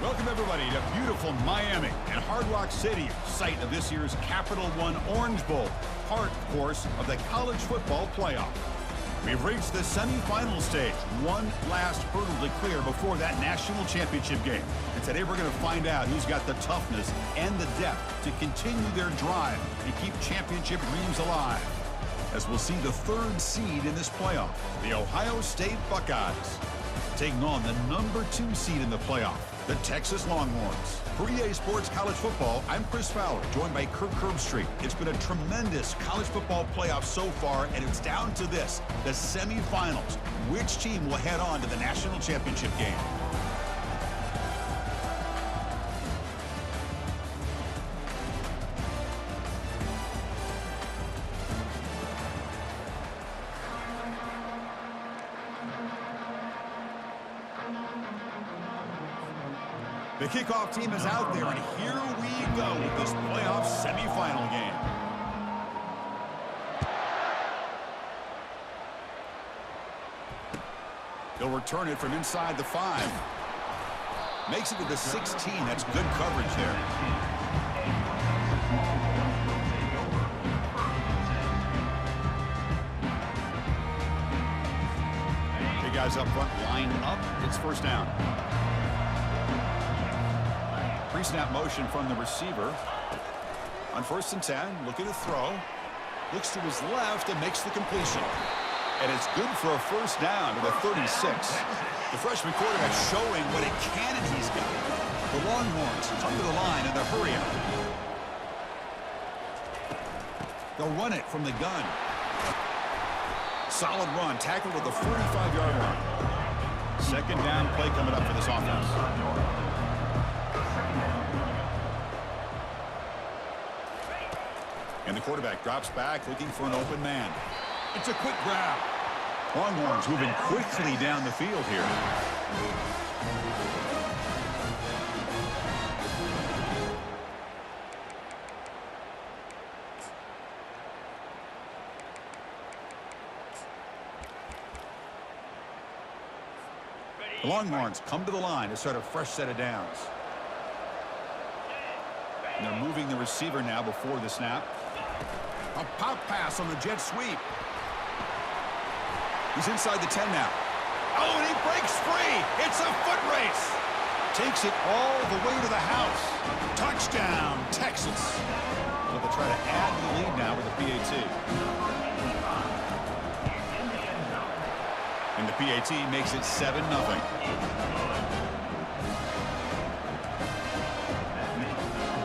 Welcome, everybody, to beautiful Miami and Hard Rock Stadium, site of this year's Capital One Orange Bowl, part, of course, of the college football playoff. We've reached the semifinal stage, one last hurdle to clear before that national championship game. And today we're going to find out who's got the toughness and the depth to continue their drive and keep championship dreams alive. As we'll see the third seed in this playoff, the Ohio State Buckeyes, taking on the number 2 seed in the playoff, the Texas Longhorns. For EA Sports College Football, I'm Chris Fowler, joined by Kirk Herbstreit. It's been a tremendous college football playoff so far, and it's down to this, the semifinals. Which team will head on to the national championship game? The kickoff team is out there, and here we go with this playoff semifinal game. He'll return it from inside the 5. Makes it to the 16. That's good coverage there. Big guys up front lined up. It's first down. Pre-snap motion from the receiver. On 1st and 10, looking to throw. Looks to his left and makes the completion. And it's good for a first down to the 36. The freshman quarterback showing what a cannon he's got. The Longhorns come to the line in the hurry-up. They'll run it from the gun. Solid run, tackled at the 45-yard line. Second down play coming up for this offense. And the quarterback drops back, looking for an open man. It's a quick grab. Longhorns moving quickly down the field here. The Longhorns come to the line to start a fresh set of downs. And they're moving the receiver now before the snap. A pop pass on the jet sweep. He's inside the 10 now. Oh, and he breaks free. It's a foot race. Takes it all the way to the house. Touchdown, Texas. So they'll try to add to the lead now with a PAT. And the PAT makes it 7-0.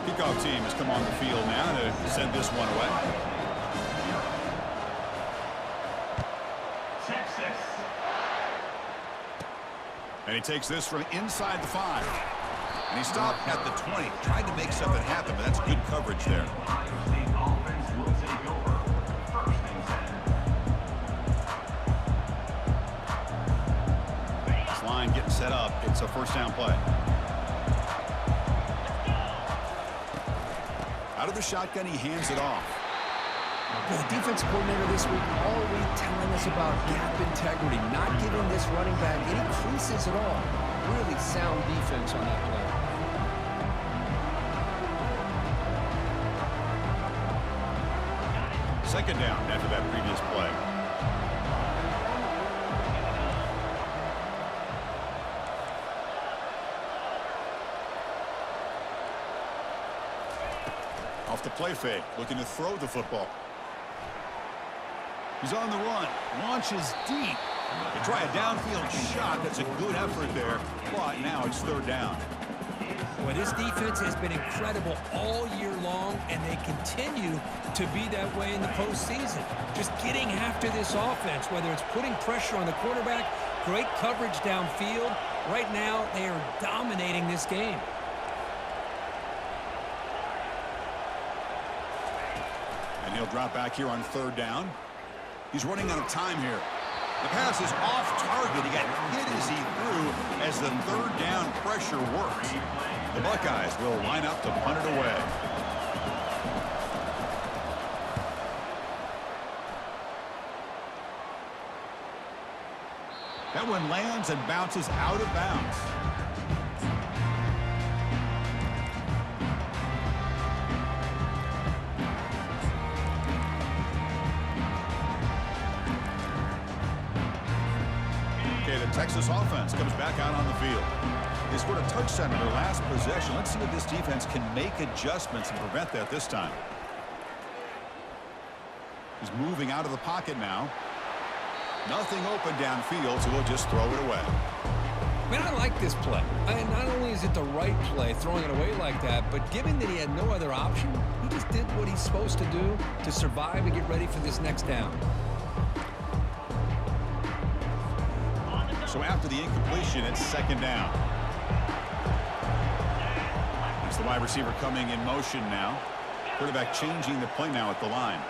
Kickoff team has come on the field now to send this one away. And he takes this from inside the 5. And he stopped at the 20. Tried to make something happen, but that's good coverage there. This line getting set up. It's a first down play. Out of the shotgun, he hands it off. The defense coordinator this week always telling us about gap integrity, not giving this running back any creases at all. Really sound defense on that play. Second down after that previous play. Off the play fake, looking to throw the football. He's on the run, launches deep. They try a downfield shot. That's a good effort there. But now it's third down. Well, this defense has been incredible all year long, and they continue to be that way in the postseason. Just getting after this offense, whether it's putting pressure on the quarterback, great coverage downfield. Right now, they are dominating this game. And he'll drop back here on third down. He's running out of time here. The pass is off target. He got hit as he threw as the third down pressure works. The Buckeyes will line up to punt it away. That one lands and bounces out of bounds. the Texas offense comes back out on the field. They scored a touchdown in their last possession. Let's see if this defense can make adjustments and prevent that this time. He's moving out of the pocket now. Nothing open downfield, so we'll just throw it away. Man, I like this play. Not only is it the right play, throwing it away like that, but given that he had no other option, he just did what he's supposed to do to survive and get ready for this next down. So after the incompletion, it's second down. It's the wide receiver coming in motion now. Quarterback changing the play now at the line.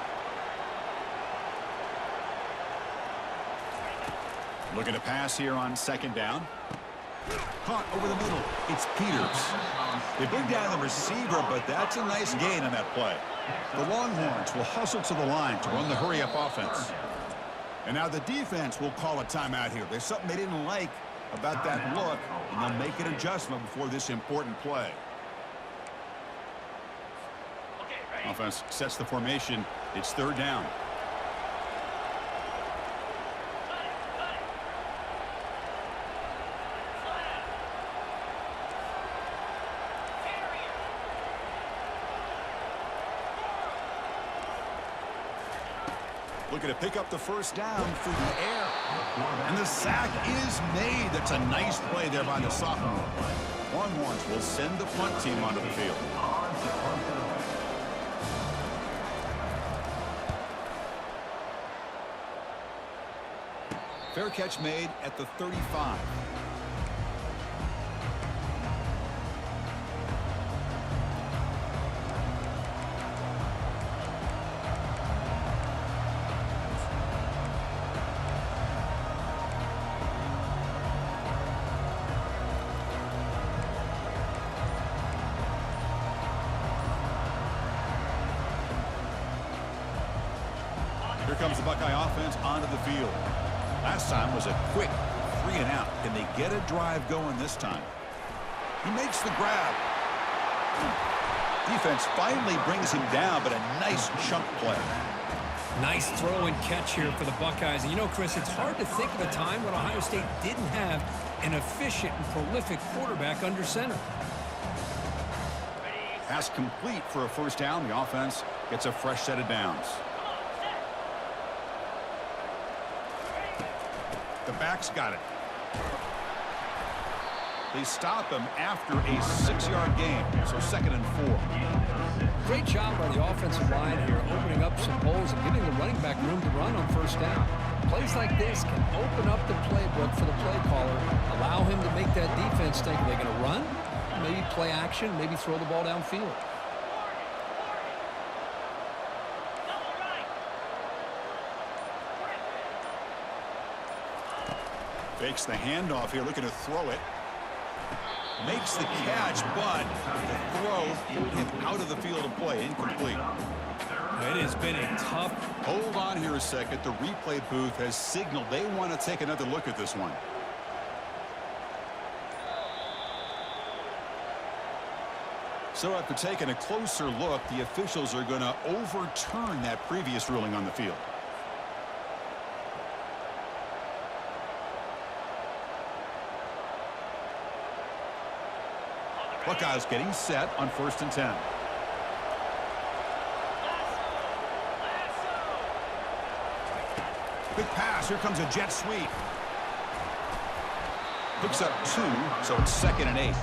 Looking to pass here on second down. Caught over the middle. It's Peters. They bring down the receiver, but that's a nice gain on that play. The Longhorns will hustle to the line to run the hurry-up offense. And now the defense will call a timeout here. There's something they didn't like about that look, and they'll make an adjustment before this important play. Offense sets the formation. It's third down. Looking to pick up the first down through the air. And the sack is made. That's a nice play there by the sophomore. Longhorns will send the punt team onto the field. Fair catch made at the 35. Here comes the Buckeye offense onto the field. Last time was a quick 3 and out. Can they get a drive going this time? He makes the grab. Defense finally brings him down, but a nice chunk play. Nice throw and catch here for the Buckeyes. And you know, Chris, it's hard to think of a time when Ohio State didn't have an efficient and prolific quarterback under center. Pass complete for a first down. The offense gets a fresh set of downs. The backs got it. They stop him after a 6-yard gain, so 2nd and 4. Great job by the offensive line here, opening up some holes and giving the running back room to run on first down. Plays like this can open up the playbook for the play caller, allow him to make that defense think, are they going to run? Maybe play action, maybe throw the ball downfield. Fakes the handoff here, looking to throw it. Makes the catch, but the throw out of the field of play, incomplete. It has been a tough. Hold on here a second. The replay booth has signaled they want to take another look at this one. So after taking a closer look, the officials are going to overturn that previous ruling on the field. Buckeyes getting set on 1st and 10. Quick pass. Here comes a jet sweep. Picks up 2, so it's 2nd and 8.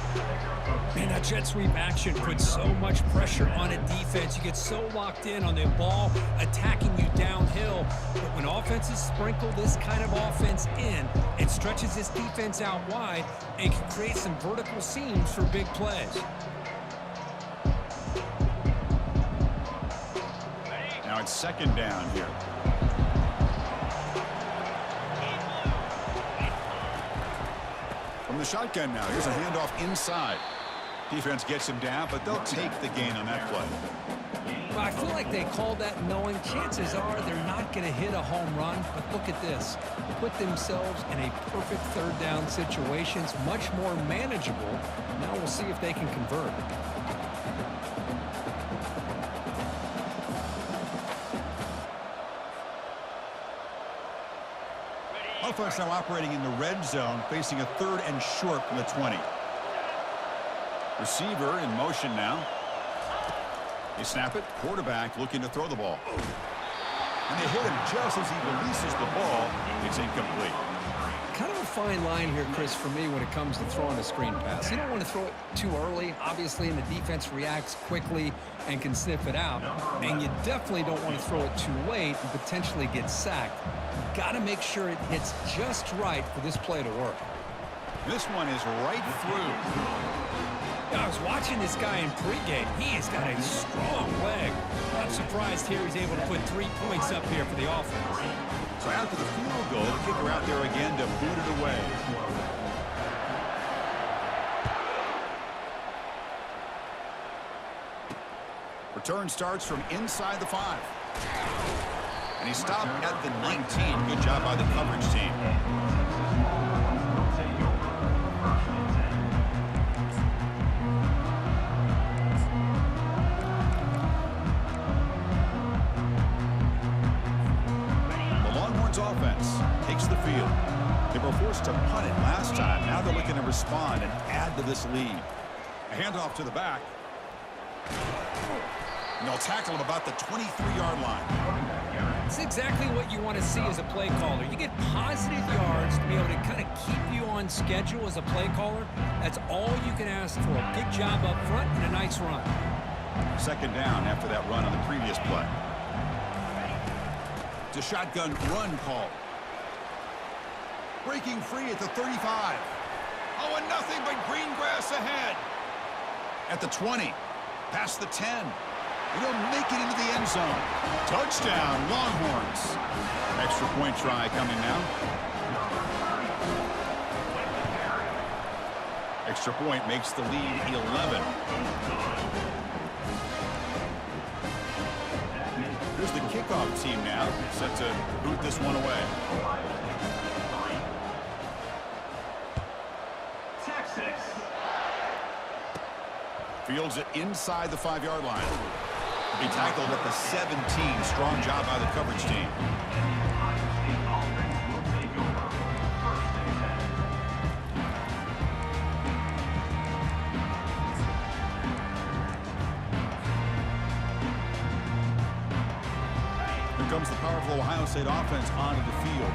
Man, that jet sweep action puts so much pressure on a defense. You get so locked in on the ball attacking you downhill. But when offenses sprinkle this kind of offense in, it stretches this defense out wide and can create some vertical seams for big plays. Now it's 2nd down here. From the shotgun now, here's a handoff inside. Defense gets him down, but they'll take the gain on that play. Well, I feel like they called that knowing chances are they're not going to hit a home run. But look at this. Put themselves in a perfect 3rd down situations, much more manageable. Now we'll see if they can convert. Offense now operating in the red zone, facing a 3rd and short from the 20. Receiver in motion now. They snap it. Quarterback looking to throw the ball. And they hit him just as he releases the ball. It's incomplete. Kind of a fine line here, Chris, for me when it comes to throwing a screen pass. You don't want to throw it too early, obviously, and the defense reacts quickly and can sniff it out. And you definitely don't want to throw it too late and potentially get sacked. You've got to make sure it hits just right for this play to work. This one is right through. I was watching this guy in pregame. He has got a strong leg. I'm surprised here he's able to put 3 points up here for the offense. So after the field goal, the kicker out there again to boot it away. Return starts from inside the 5. And he stopped at the 19. Good job by the coverage team. Offense takes the field. They were forced to punt it last time. Now they're looking to respond and add to this lead. A handoff to the back. And they'll tackle him about the 23-yard line. It's exactly what you want to see as a play caller. You get positive yards to be able to kind of keep you on schedule as a play caller. That's all you can ask for. Good job up front and a nice run. 2nd down after that run on the previous play. It's a shotgun run call. Breaking free at the 35. Oh, and nothing but green grass ahead. At the 20. Past the 10. And he'll make it into the end zone. Touchdown, Longhorns. Extra point try coming now. Extra point makes the lead 11. Here's the kickoff team now, set to boot this one away. Texas. Fields it inside the 5-yard line. He tackled at the 17. Strong job by the coverage team. Comes the powerful Ohio State offense onto the field.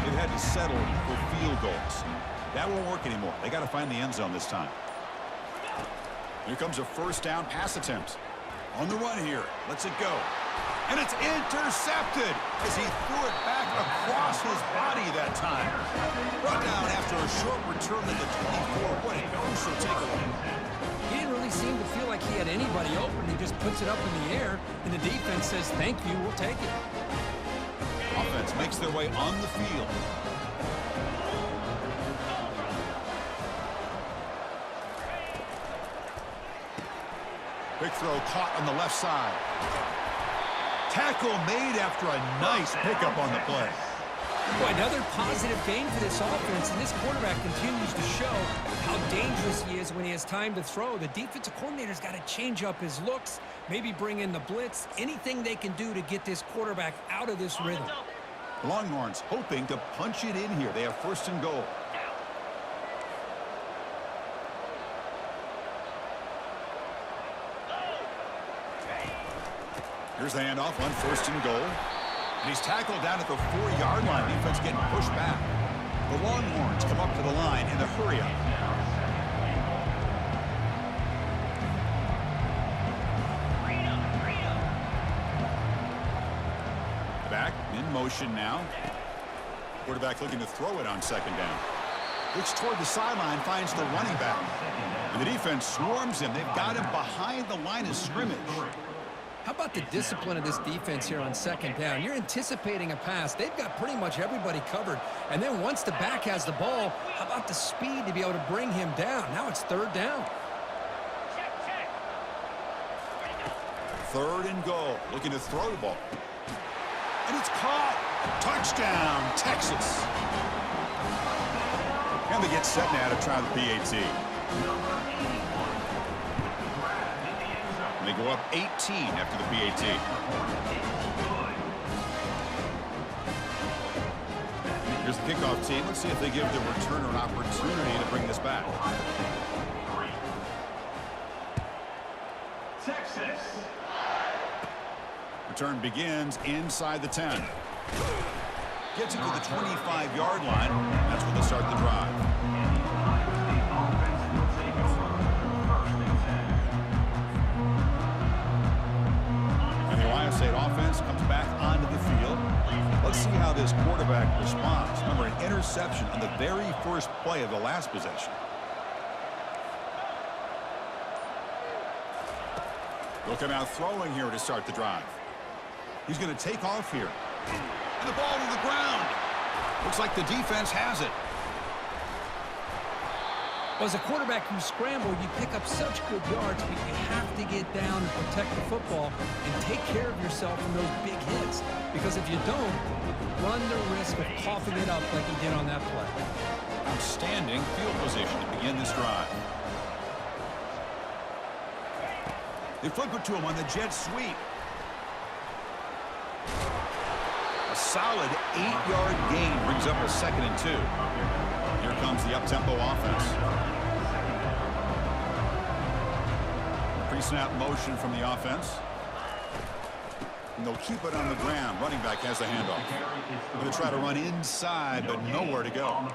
They've had to settle for field goals. That won't work anymore. They got to find the end zone this time. Here comes a 1st down pass attempt. On the run here. Lets it go. And it's intercepted as he threw it back across his body that time. Brought down after a short return to the 24. What a crucial takeaway. He didn't really seem to feel like he had anybody open. He just puts it up in the air, and the defense says, thank you, we'll take it. Offense makes their way on the field. Big throw caught on the left side. Tackle made after a nice pickup on the play. Boy, another positive gain for this offense, and this quarterback continues to show how dangerous he is when he has time to throw. The defensive coordinator's got to change up his looks, maybe bring in the blitz, anything they can do to get this quarterback out of this rhythm. Longhorns hoping to punch it in here. They have 1st and goal. Here's the handoff on 1st and goal. And he's tackled down at the 4-yard line. Defense getting pushed back. The Longhorns come up to the line in the hurry-up. Back in motion now. Quarterback looking to throw it on 2nd down. Looks toward the sideline, finds the running back. And the defense swarms him. They've got him behind the line of scrimmage. How about the discipline of this defense here on 2nd down? You're anticipating a pass. They've got pretty much everybody covered. And then once the back has the ball, how about the speed to be able to bring him down? Now it's 3rd down. 3rd and goal. Looking to throw the ball. And it's caught. Touchdown, Texas. And they get set now to try the PAT. They go up 18 after the PAT. Here's the kickoff team. Let's see if they give the returner an opportunity to bring this back. Texas. Return begins inside the 10. Gets it to the 25-yard line. That's where they start the drive. And the Ohio State offense comes back onto the field. Let's see how this quarterback responds. Remember, an interception on the very first play of the last possession. Looking out throwing here to start the drive. He's going to take off here. And the ball to the ground. Looks like the defense has it. Well, as a quarterback, you scramble, you pick up such good yards, but you have to get down and protect the football and take care of yourself in those big hits. Because if you don't, run the risk of coughing it up like you did on that play. Outstanding field position to begin this drive. They flip it to him on the jet sweep. A solid 8-yard gain brings up a 2nd and 2. Here comes the up-tempo offense. Pre-snap motion from the offense. And they'll keep it on the ground. Running back has the handoff. Going to try to run inside, but nowhere to go.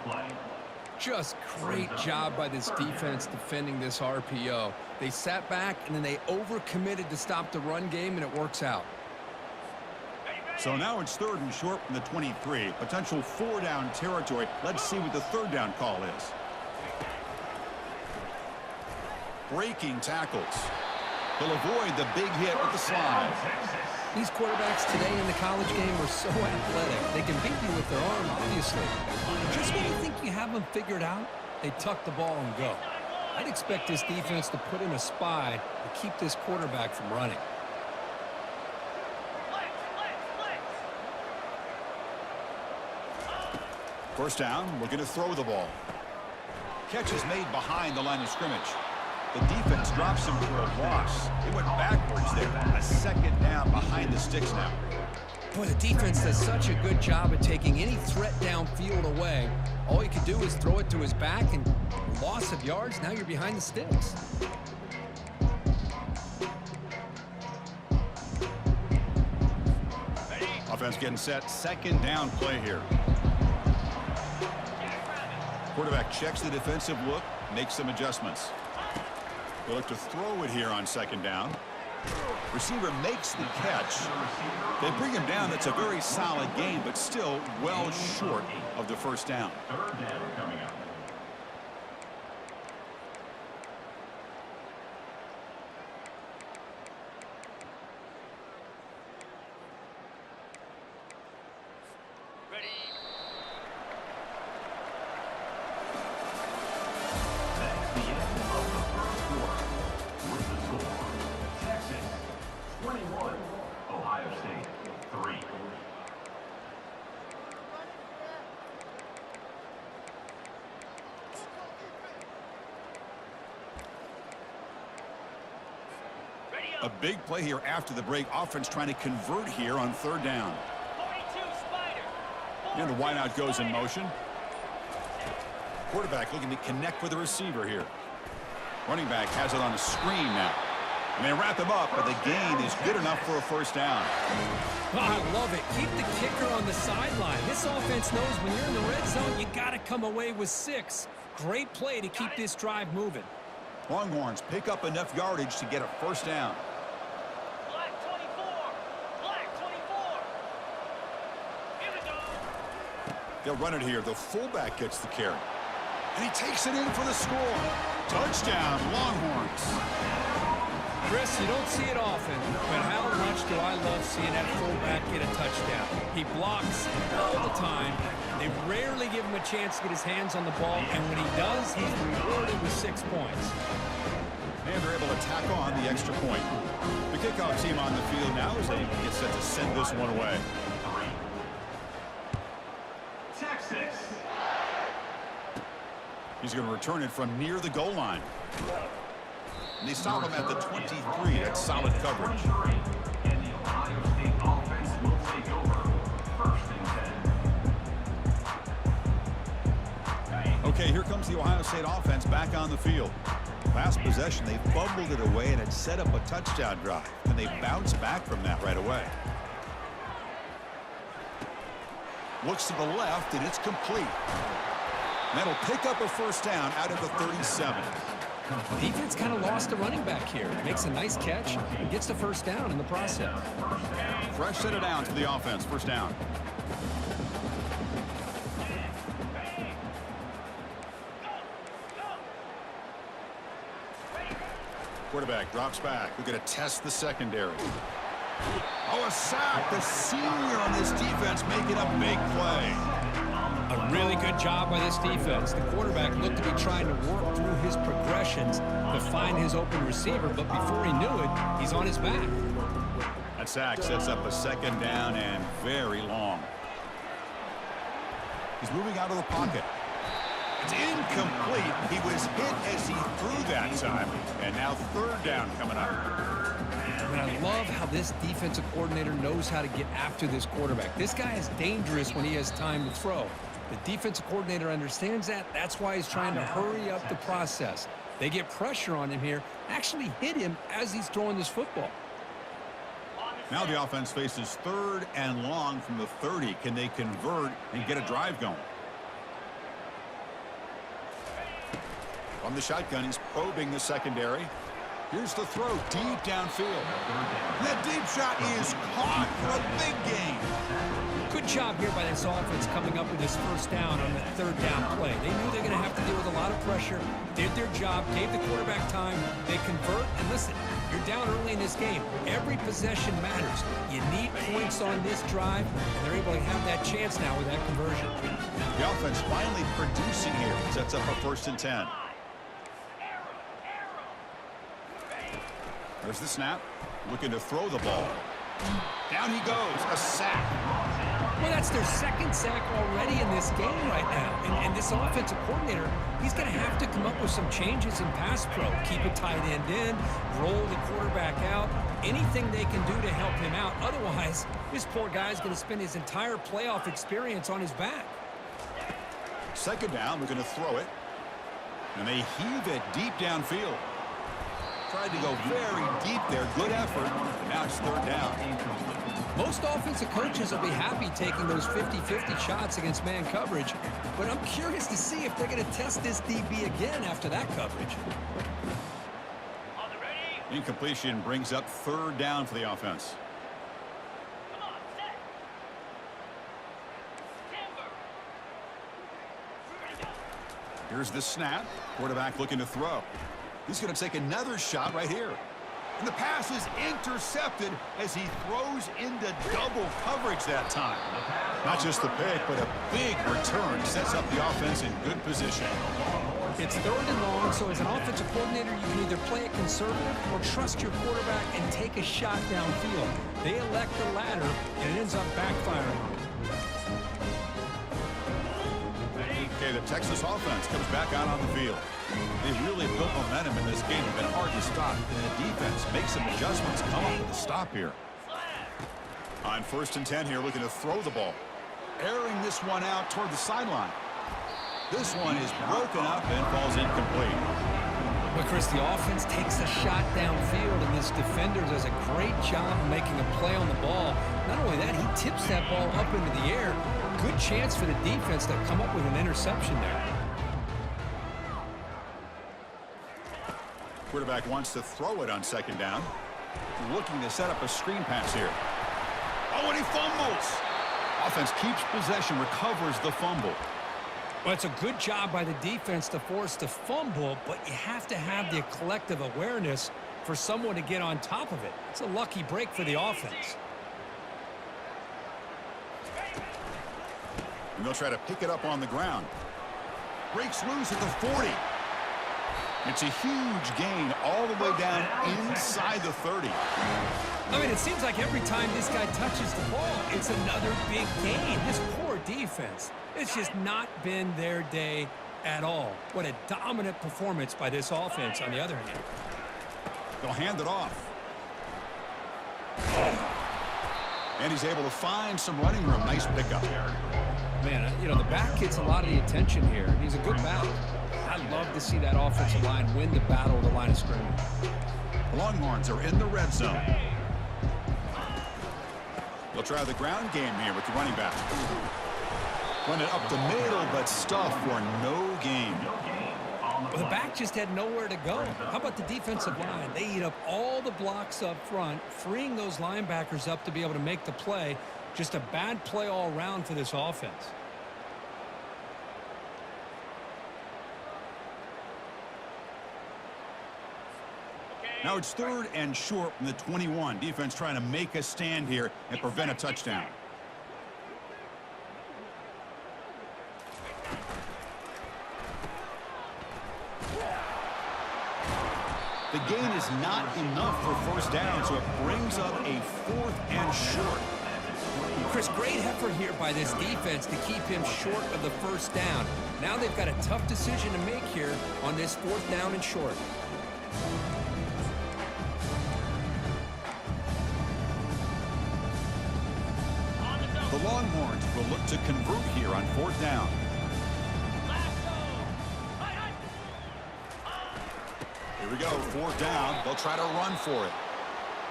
Just great job by this defense defending this RPO. They sat back, and then they overcommitted to stop the run game, and it works out. So now it's 3rd and short from the 23. Potential 4-down territory. Let's see what the 3rd down call is. Breaking tackles. He'll avoid the big hit with the slide. These quarterbacks today in the college game are so athletic. They can beat you with their arm, obviously. Just when you think you have them figured out, they tuck the ball and go. I'd expect this defense to put in a spy to keep this quarterback from running. First down, looking to throw the ball. Catch is made behind the line of scrimmage. The defense drops him for a loss. They went backwards there. A 2nd down behind the sticks now. Boy, the defense does such a good job at taking any threat downfield away. All you can do is throw it to his back, and loss of yards, now you're behind the sticks. Offense getting set. 2nd down play here. Quarterback checks the defensive look, makes some adjustments. They look to throw it here on 2nd down. Receiver makes the catch. They bring him down. That's a very solid game, but still well short of the 1st down. 3rd down coming up. A big play here after the break. Offense trying to convert here on 3rd down. And the wideout goes in motion. Quarterback looking to connect with the receiver here. Running back has it on a screen now. And they wrap him up, but the gain is good enough for a 1st down. Oh, I love it. Keep the kicker on the sideline. This offense knows when you're in the red zone, you got to come away with 6. Great play to keep this drive moving. Longhorns pick up enough yardage to get a 1st down. Black 24. Black 24. Here we go. They'll run it here. The fullback gets the carry. And he takes it in for the score. Touchdown, Longhorns. Chris, you don't see it often, but how much do I love seeing that fullback get a touchdown? He blocks all the time. They rarely give him a chance to get his hands on the ball, and when he does, he's rewarded with 6 points. And they're able to tack on the extra point. The kickoff team on the field now as they get set to send this one away. Texas. He's going to return it from near the goal line. And they stop him at the 23. That's solid coverage. And the Ohio State offense will take over 1st and 10. comes the Ohio State offense back on the field. Last possession, they fumbled it away and had set up a touchdown drive. And they bounced back from that right away. Looks to the left, and it's complete. And that'll pick up a first down out of the 37. Defense kind of lost a running back here. Makes a nice catch and gets the first down in the process. Fresh set of downs for the offense. First down. Quarterback drops back. We're going to test the secondary. Oh, a sack. The senior on this defense making a big play. A really good job by this defense. The quarterback looked to be trying to work through his progressions to find his open receiver, but before he knew it, he's on his back. That sack sets up a second down and very long. He's moving out of the pocket. It's incomplete. He was hit as he threw that time, and now third down coming up. And I love how this defensive coordinator knows how to get after this quarterback. This guy is dangerous when he has time to throw. The defensive coordinator understands that. That's why he's trying to hurry up the process. They get pressure on him here, actually hit him as he's throwing this football. Now the offense faces third and long from the 30. Can they convert and get a drive going? From the shotgun, he's probing the secondary. Here's the throw deep downfield. That deep shot is caught for a big gain. Good job here by this offense coming up with this first down on the third down play. They knew they're going to have to deal with a lot of pressure, did their job, gave the quarterback time, they convert, and listen, you're down early in this game. Every possession matters. You need points on this drive, and they're able to have that chance now with that conversion. The offense finally producing here. Sets up a 1st and 10. There's the snap. Looking to throw the ball. Down he goes. A sack. Well, that's their second sack already in this game right now. And this offensive coordinator, he's going to have to come up with some changes in pass pro. Keep a tight end in, roll the quarterback out, anything they can do to help him out. Otherwise, this poor guy's going to spend his entire playoff experience on his back. Second down, we're going to throw it. And they heave it deep downfield. Tried to go very deep there. Good effort. Now it's third down. Most offensive coaches will be happy taking those 50-50 shots against man coverage, but I'm curious to see if they're going to test this DB again after that coverage. Incompletion brings up third down for the offense. Here's the snap. Quarterback looking to throw. He's going to take another shot right here. And the pass is intercepted as he throws into double coverage that time. Not just the pick, but a big return sets up the offense in good position. It's third and long, so as an offensive coordinator, you can either play it conservative or trust your quarterback and take a shot downfield. They elect the latter, and it ends up backfiring on them. Okay, the Texas offense comes back out on the field. They've really built momentum in this game. It's been hard to stop. And the defense makes some adjustments, come up with a stop here. On 1st and 10 here, looking to throw the ball. Airing this one out toward the sideline. This one is broken up and falls incomplete. But Chris, the offense takes a shot downfield, and this defender does a great job of making a play on the ball. Not only that, he tips that ball up into the air. Good chance for the defense to come up with an interception there. Quarterback wants to throw it on second down. Looking to set up a screen pass here. Oh, and he fumbles. Offense keeps possession, recovers the fumble. Well, it's a good job by the defense to force the fumble, but you have to have the collective awareness for someone to get on top of it. It's a lucky break for the offense. And they'll try to pick it up on the ground. Breaks loose at the 40. It's a huge gain all the way down inside the 30. I mean, it seems like every time this guy touches the ball, it's another big gain. This poor defense, it's just not been their day at all. What a dominant performance by this offense on the other hand. They'll hand it off. And he's able to find some running room. Nice pickup. Man, you know, the back gets a lot of the attention here. He's a good back. love to see that offensive line win the battle of the line of scrimmage. The Longhorns are in the red zone. They'll try the ground game here with the running back. Run it up the middle, but stuff for no gain. Well, the back just had nowhere to go. How about the defensive line? They eat up all the blocks up front, freeing those linebackers up to be able to make the play. Just a bad play all around for this offense. Now it's 3rd and short from the 21. Defense trying to make a stand here and prevent a touchdown. The gain is not enough for first down, so it brings up a 4th and short. Chris, great effort here by this defense to keep him short of the first down. Now they've got a tough decision to make here on this 4th down and short. The Longhorns will look to convert here on 4th down. Here we go, 4th down. They'll try to run for it.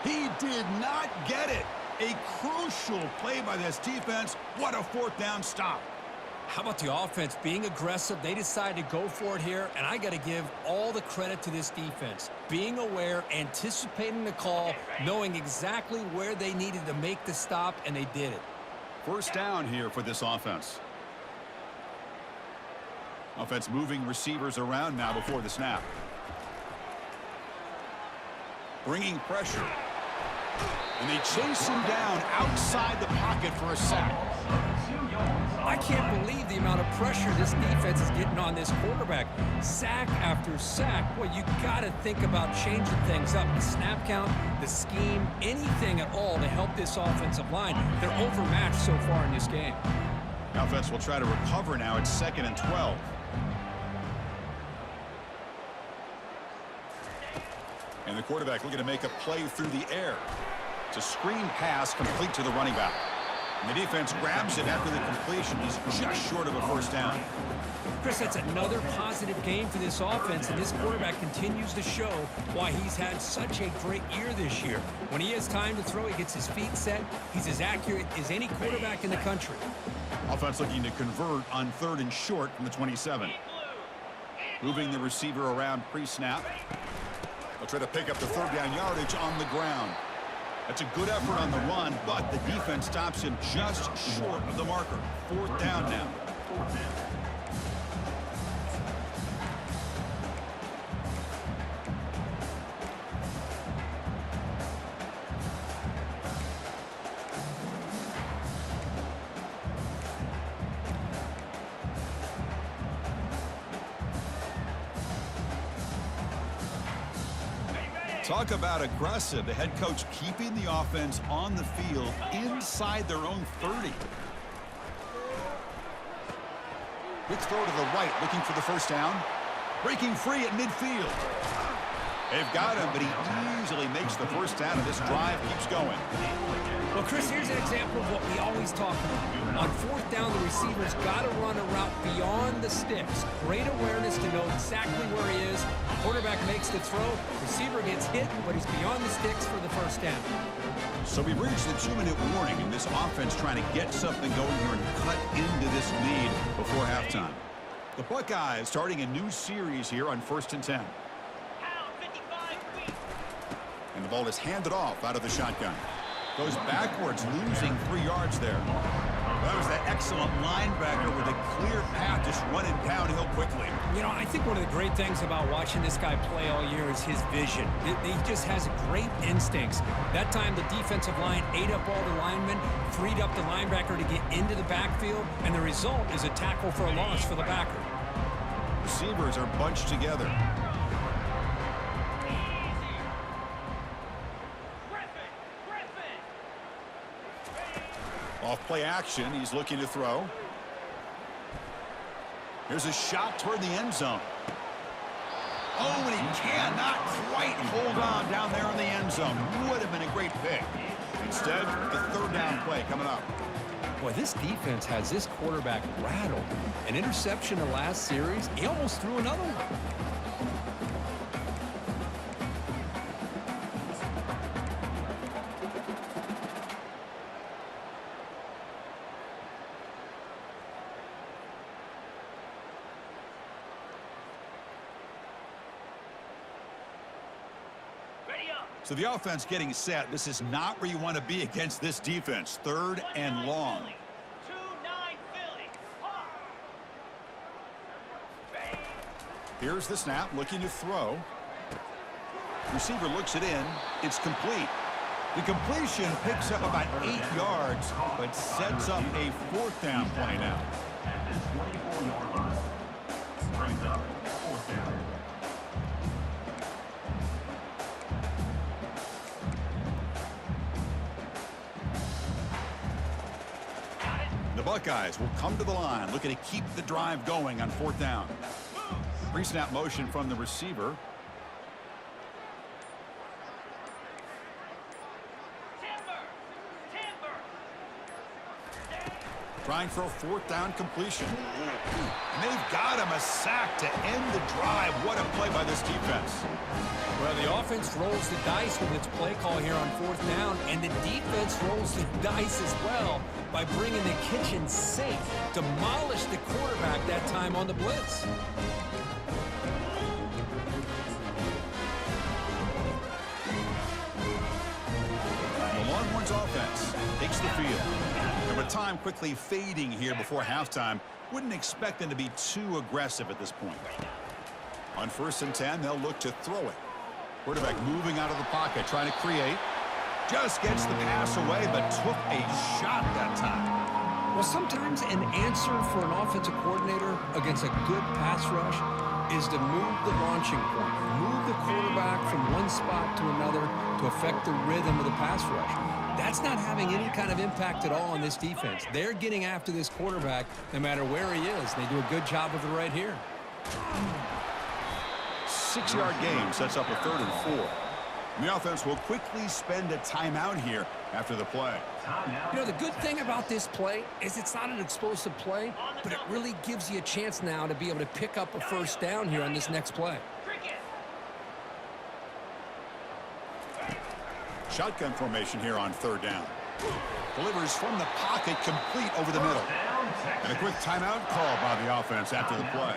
He did not get it. A crucial play by this defense. What a 4th down stop. How about the offense being aggressive? They decided to go for it here, and I got to give all the credit to this defense. Being aware, anticipating the call, knowing exactly where they needed to make the stop, and they did it. First down here for this offense. Offense moving receivers around now before the snap. Bringing pressure. And they chase him down outside the pocket for a sack. I can't believe the amount of pressure this defense is getting on this quarterback. Sack after sack. Well, you got to think about changing things up. The snap count, the scheme, anything at all to help this offensive line. They're overmatched so far in this game. Offense will try to recover now. It's 2nd and 12. And the quarterback looking to make a play through the air. It's a screen pass complete to the running back. And the defense grabs it after the completion. He's just short of a first down. Chris, that's another positive game for this offense, and this quarterback continues to show why he's had such a great year this year. When he has time to throw, he gets his feet set. He's as accurate as any quarterback in the country. Offense looking to convert on 3rd and short from the 27. Moving the receiver around pre-snap. They'll try to pick up the 3rd down yardage on the ground. That's a good effort on the run, but the defense stops him just short of the marker. 4th down now. Talk about aggressive. The head coach keeping the offense on the field inside their own 30. Quick throw to the right, looking for the first down. Breaking free at midfield. They've got him, but he easily makes the first down, and this drive keeps going. Well, Chris, here's an example of what we always talk about. On 4th down, the receiver's got to run a route beyond the sticks. Great awareness to know exactly where he is. Quarterback makes the throw. Receiver gets hit, but he's beyond the sticks for the first down. So we've reached the 2-minute warning, and this offense trying to get something going here and cut into this lead before halftime. The Buckeyes starting a new series here on 1st and 10. And the ball is handed off out of the shotgun. Goes backwards, losing 3 yards there. That was that excellent linebacker with a clear path, just running downhill quickly. You know, I think one of the great things about watching this guy play all year is his vision. He just has great instincts. That time, the defensive line ate up all the linemen, freed up the linebacker to get into the backfield, and the result is a tackle for a loss for the backer. Receivers are bunched together. Off play action, he's looking to throw. Here's a shot toward the end zone. Oh, and he cannot quite hold on down there in the end zone. Would have been a great pick. Instead, the 3rd down play coming up. Boy, this defense has this quarterback rattled. An interception in the last series, he almost threw another one. So the offense getting set. This is not where you want to be against this defense. 3rd and long. 2-9 Philly. Here's the snap, looking to throw. Receiver looks it in. It's complete. The completion picks up about 8 yards, but sets up a 4th down play now. At this 24-yard line. Brings up 4th down. The Buckeyes will come to the line, looking to keep the drive going on 4th down. Pre-snap motion from the receiver. Trying for a 4th down completion. And they've got him a sack to end the drive. What a play by this defense. Well, the offense rolls the dice with its play call here on 4th down, and the defense rolls the dice as well by bringing the kitchen sink. Demolish the quarterback that time on the blitz. The Longhorns offense takes the field. And with time quickly fading here before halftime, wouldn't expect them to be too aggressive at this point. On 1st and 10, they'll look to throw it. Quarterback moving out of the pocket, trying to create. Just gets the pass away, but took a shot that time. Well, sometimes an answer for an offensive coordinator against a good pass rush is to move the launching point, move the quarterback from one spot to another to affect the rhythm of the pass rush. That's not having any kind of impact at all on this defense. They're getting after this quarterback no matter where he is. They do a good job of it right here. 6-yard game sets up a 3rd and 4. And the offense will quickly spend a timeout here after the play. You know, the good thing about this play is it's not an explosive play, but it really gives you a chance now to be able to pick up a 1st down here on this next play. Shotgun formation here on 3rd down. Delivers from the pocket, complete over the middle. And a quick timeout call by the offense after the play.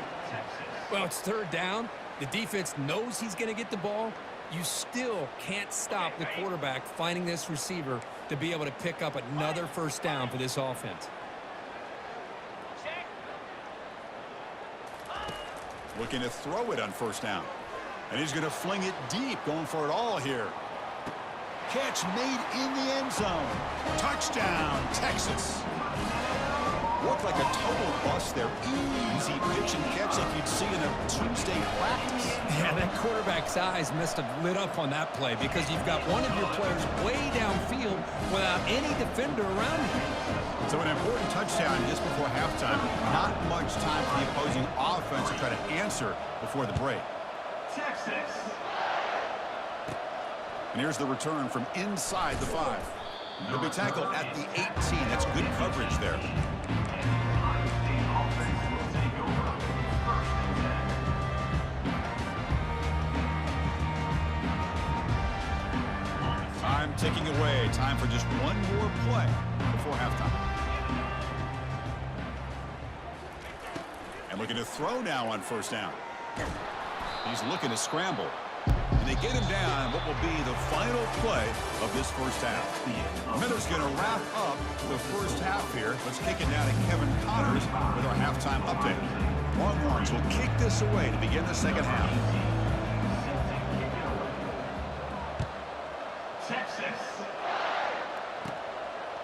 Well, it's 3rd down. The defense knows he's going to get the ball. You still can't stop the quarterback finding this receiver to be able to pick up another 1st down for this offense. Looking to throw it on 1st down. And he's going to fling it deep, going for it all here. Catch made in the end zone. Touchdown, Texas. Looked like a total bust there. Easy pitch and catch like you'd see in a Tuesday practice. Yeah, that quarterback's eyes must have lit up on that play because you've got one of your players way downfield without any defender around him. So an important touchdown just before halftime. Not much time for the opposing offense to try to answer before the break. Texas. And here's the return from inside the 5. He'll be tackled at the 18. That's good coverage there. Time ticking away. Time for just one more play before halftime. And looking to throw now on 1st down. He's looking to scramble. And they get him down what will be the final play of this 1st half. Miller's going to wrap up the 1st half here. Let's kick it down to Kevin Connors with our halftime update. Longhorns will kick this away to begin the 2nd half. Texas.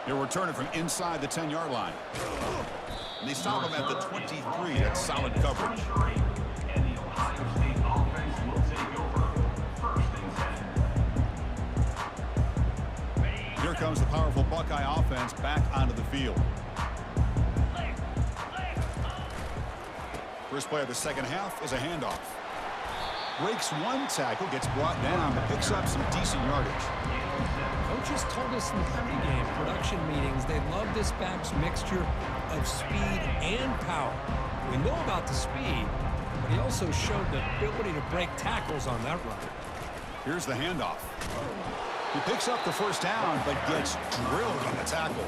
They're returning from inside the 10-yard line. And they stop him at the 23. That's solid coverage. And the Ohio State offense will take over 1st and 10. Here comes the powerful Buckeye offense back onto the field. First play of the 2nd half is a handoff. Breaks one tackle, gets brought down, but picks up some decent yardage. Coaches told us in the pregame production meetings they love this back's mixture of speed and power. We know about the speed, but he also showed the ability to break tackles on that run. Here's the handoff. He picks up the first down, but gets drilled on the tackle.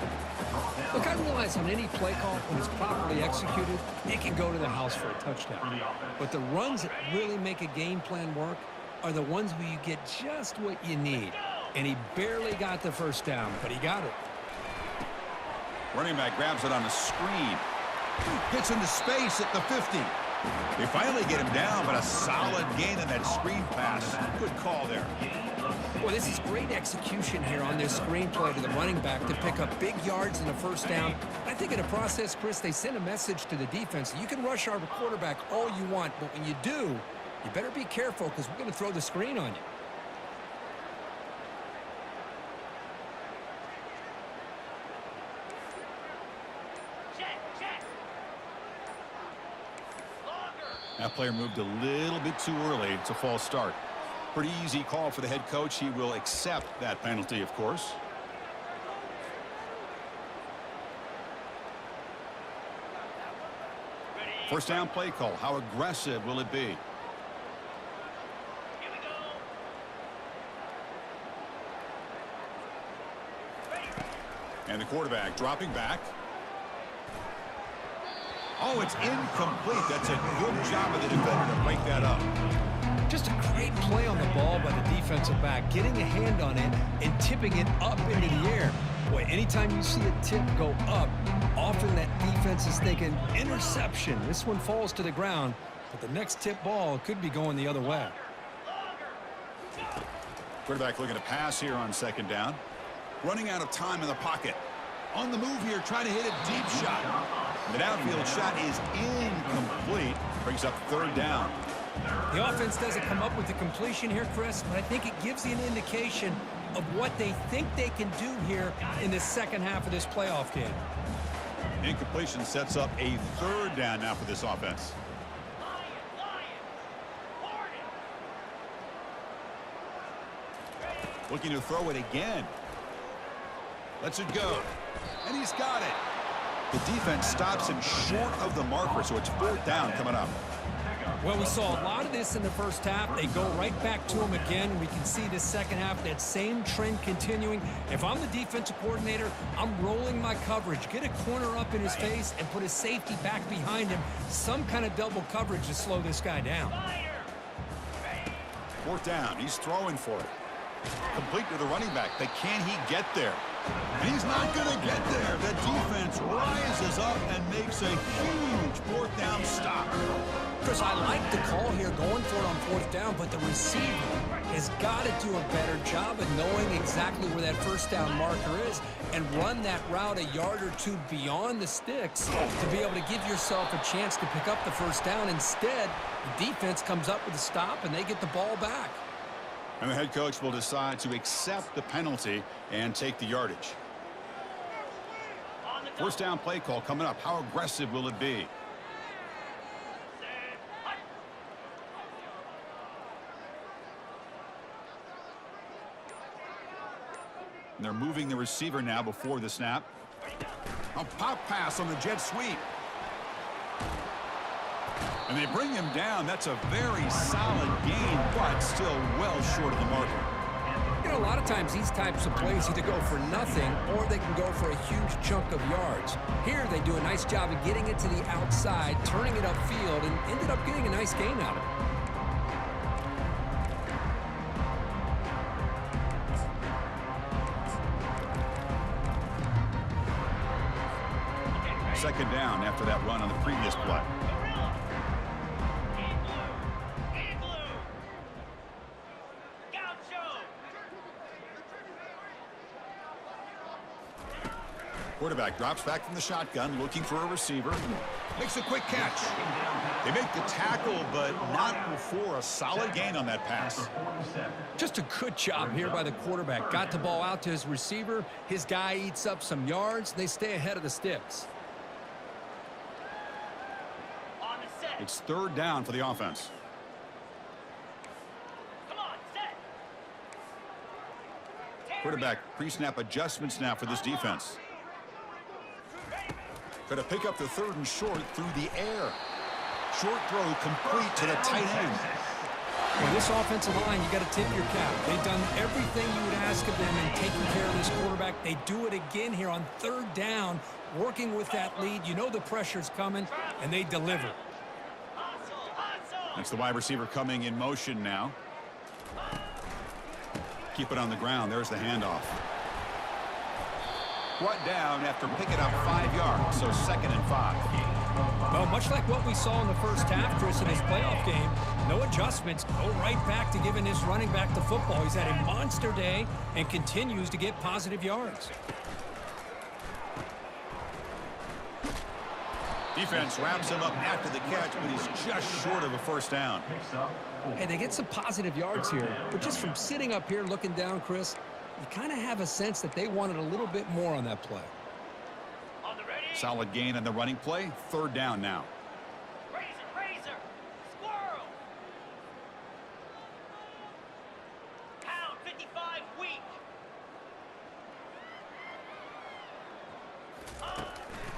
Look, I realize on any play call, when it's properly executed, it can go to the house for a touchdown. But the runs that really make a game plan work are the ones where you get just what you need. And he barely got the first down, but he got it. Running back grabs it on a screen. Gets into space at the 50. They finally get him down, but a solid gain in that screen pass. Good call there. Well, this is great execution here on this screen play to the running back to pick up big yards and a first down. I think in the process, Chris, they send a message to the defense. You can rush our quarterback all you want, but when you do, you better be careful because we're going to throw the screen on you. That player moved a little bit too early. It's a false start. Pretty easy call for the head coach. He will accept that penalty, of course. First down play call. How aggressive will it be? And the quarterback dropping back. Oh, it's incomplete. That's a good job of the defender to break that up. Just a great play on the ball by the defensive back, getting a hand on it and tipping it up into the air. Boy, anytime you see a tip go up, often that defense is thinking interception. This one falls to the ground, but the next tip ball could be going the other way. Quarterback looking to pass here on second down. Running out of time in the pocket. On the move here, trying to hit a deep shot. The downfield shot is incomplete. Brings up third down. The offense doesn't come up with the completion here, Chris, but I think it gives you an indication of what they think they can do here in the second half of this playoff game. Incompletion sets up a third down now for this offense. Looking to throw it again. Lets it go. And he's got it. The defense stops him short of the marker, so it's fourth down coming up. Well, we saw a lot of this in the first half. They go right back to him again. We can see this second half, that same trend continuing. If I'm the defensive coordinator, I'm rolling my coverage. Get a corner up in his face and put a safety back behind him. Some kind of double coverage to slow this guy down. Fourth down. He's throwing for it. Complete to the running back, but can he get there? And he's not going to get there. The defense rises up and makes a huge fourth down stop. Chris, I like the call here going for it on fourth down, but the receiver has got to do a better job of knowing exactly where that first down marker is and run that route a yard or two beyond the sticks to be able to give yourself a chance to pick up the first down. Instead, the defense comes up with a stop and they get the ball back. And the head coach will decide to accept the penalty and take the yardage. First down play call coming up. How aggressive will it be? And they're moving the receiver now before the snap. A pop pass on the jet sweep. And they bring him down. That's a very solid gain, but still well short of the marker. You know, a lot of times these types of plays either go for nothing or they can go for a huge chunk of yards. Here they do a nice job of getting it to the outside, turning it upfield, and ended up getting a nice gain out of it. Second down after that run on the previous play. Quarterback drops back from the shotgun, looking for a receiver. Makes a quick catch. They make the tackle, but not before a solid gain on that pass. Just a good job here by the quarterback. Got the ball out to his receiver. His guy eats up some yards. They stay ahead of the sticks. It's third down for the offense. Quarterback pre-snap adjustments now for this defense. Going to pick up the 3rd and short through the air. Short throw complete to the tight end. Well, this offensive line, you got to tip your cap. They've done everything you would ask of them in taking care of this quarterback. They do it again here on 3rd down, working with that lead. You know the pressure's coming, and they deliver. That's the wide receiver coming in motion now. Keep it on the ground. There's the handoff. Brought down after picking up 5 yards, so 2nd and 5. Well, much like what we saw in the first half, Chris, in his playoff game, no adjustments, go right back to giving this running back the football. He's had a monster day and continues to get positive yards. Defense wraps him up after the catch, but he's just short of a 1st down. Hey, they get some positive yards here, but just from sitting up here looking down, Chris, you kind of have a sense that they wanted a little bit more on that play. Solid gain on the running play. 3rd down now. Razor, squirrel. Pound 55 weak.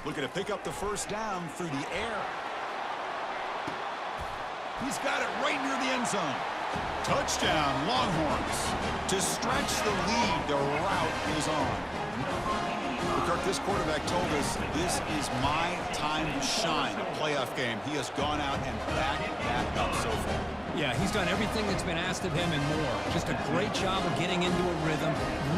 Looking to pick up the 1st down through the air. He's got it right near the end zone. Touchdown, Longhorns. To stretch the lead, the route is on. Kirk, this quarterback told us this is my time to shine. A playoff game. He has gone out and backed up so far. Yeah, he's done everything that's been asked of him and more. Just a great job of getting into a rhythm.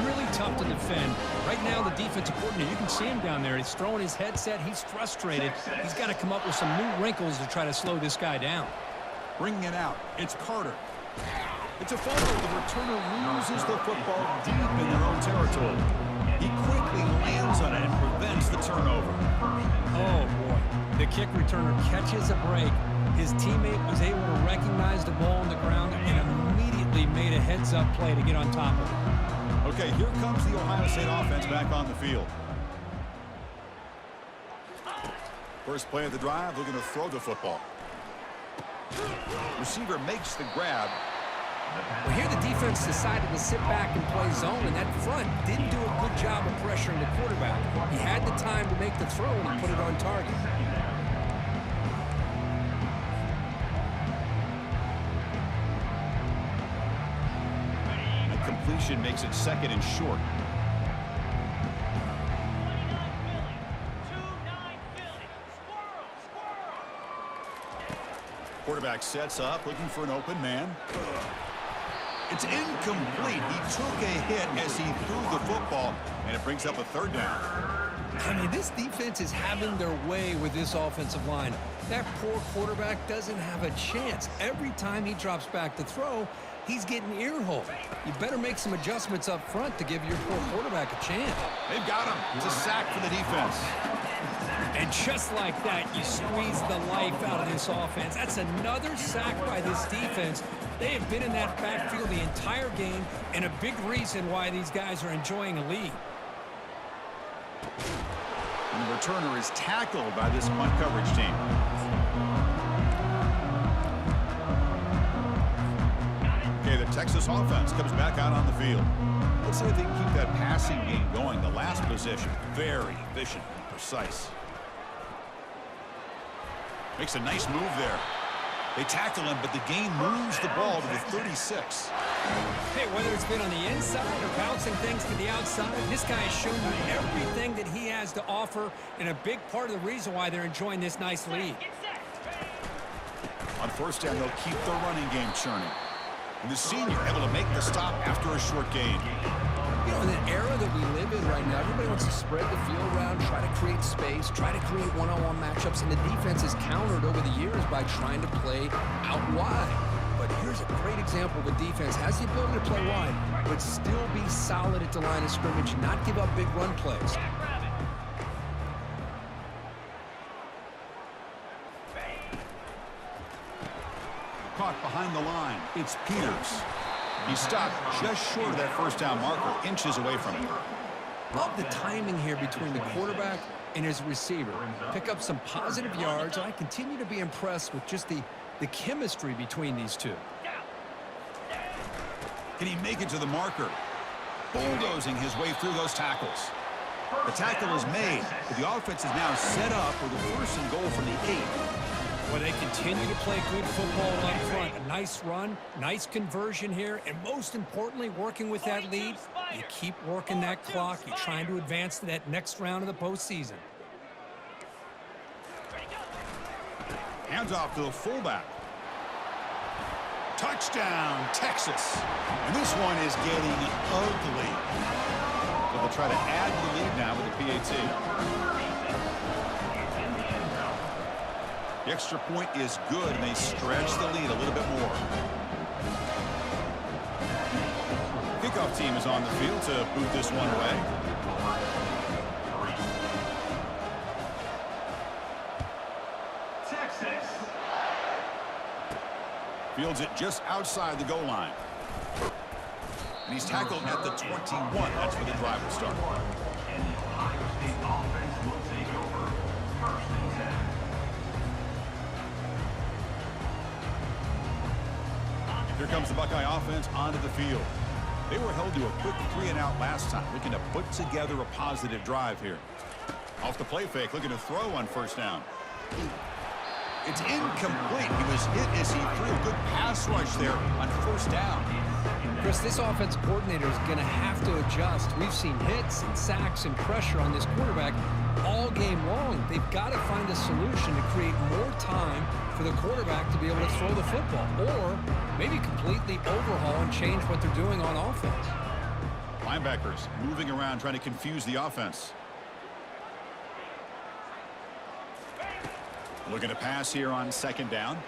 Really tough to defend. Right now, the defensive coordinator, you can see him down there. He's throwing his headset. He's frustrated. He's got to come up with some new wrinkles to try to slow this guy down. Bringing it out. It's Carter. It's a fumble. The returner loses the football deep in their own territory. He quickly lands on it and prevents the turnover. Oh, boy. The kick returner catches a break. His teammate was able to recognize the ball on the ground and immediately made a heads-up play to get on top of it. Okay, here comes the Ohio State offense back on the field. First play of the drive, looking to throw the football. Receiver makes the grab. Well, here the defense decided to sit back and play zone, and that front didn't do a good job of pressuring the quarterback. He had the time to make the throw, and he put it on target. The completion makes it 2nd and short. Quarterback sets up, looking for an open man. It's incomplete. He took a hit as he threw the football, and it brings up a 3rd down. I mean, this defense is having their way with this offensive line. That poor quarterback doesn't have a chance. Every time he drops back to throw, he's getting ear-holed. You better make some adjustments up front to give your poor quarterback a chance. They've got him. It's a sack for the defense. And just like that, you squeeze the life out of this offense. That's another sack by this defense. They have been in that backfield the entire game, and a big reason why these guys are enjoying a lead. And the returner is tackled by this punt coverage team. Okay, the Texas offense comes back out on the field. Let's see if they can keep that passing game going. The last possession, very efficient and precise. Makes a nice move there. They tackle him, but the game moves the ball to the 36. Hey, whether it's been on the inside or bouncing things to the outside, this guy has shown you everything that he has to offer, and a big part of the reason why they're enjoying this nice lead. On 1st down, they'll keep the running game churning. And the senior able to make the stop after a short gain. You know, in the era that we live in right now, everybody wants to spread the field around, try to create space, try to create one-on-one matchups, and the defense has countered over the years by trying to play out wide. But here's a great example of a defense has the ability to play wide, but still be solid at the line of scrimmage, not give up big run plays. Caught behind the line. It's Peters. He stopped just short of that 1st down marker, inches away from it. Love the timing here between the quarterback and his receiver. Pick up some positive yards, and I continue to be impressed with just the chemistry between these two. Can he make it to the marker? bulldozing his way through those tackles. The tackle is made, but the offense is now set up with a 1st and goal from the 8. Well, they continue to play good football up front. A nice run, nice conversion here, and most importantly, working with that lead, you keep working that clock. You're trying to advance to that next round of the postseason. Hands off to the fullback. Touchdown, Texas. And this one is getting ugly. So they'll try to add to the lead now with the PAT. The extra point is good, and they stretch the lead a little bit more. Kickoff team is on the field to boot this one away. Texas. Fields it just outside the goal line. And he's tackled at the 21. That's where the drive will start. And the Ohio State offense will take over. 1st and 10. Here comes the Buckeye offense onto the field. They were held to a quick 3-and-out last time, looking to put together a positive drive here. Off the play fake, looking to throw on 1st down. It's incomplete. He was hit as he threw a good pass rush there on 1st down. Chris, this offense coordinator is going to have to adjust. We've seen hits and sacks and pressure on this quarterback all game long. They've got to find a solution to create more time for the quarterback to be able to throw the football, or maybe completely overhaul and change what they're doing on offense. Linebackers moving around, trying to confuse the offense. Looking to pass here on 2nd down.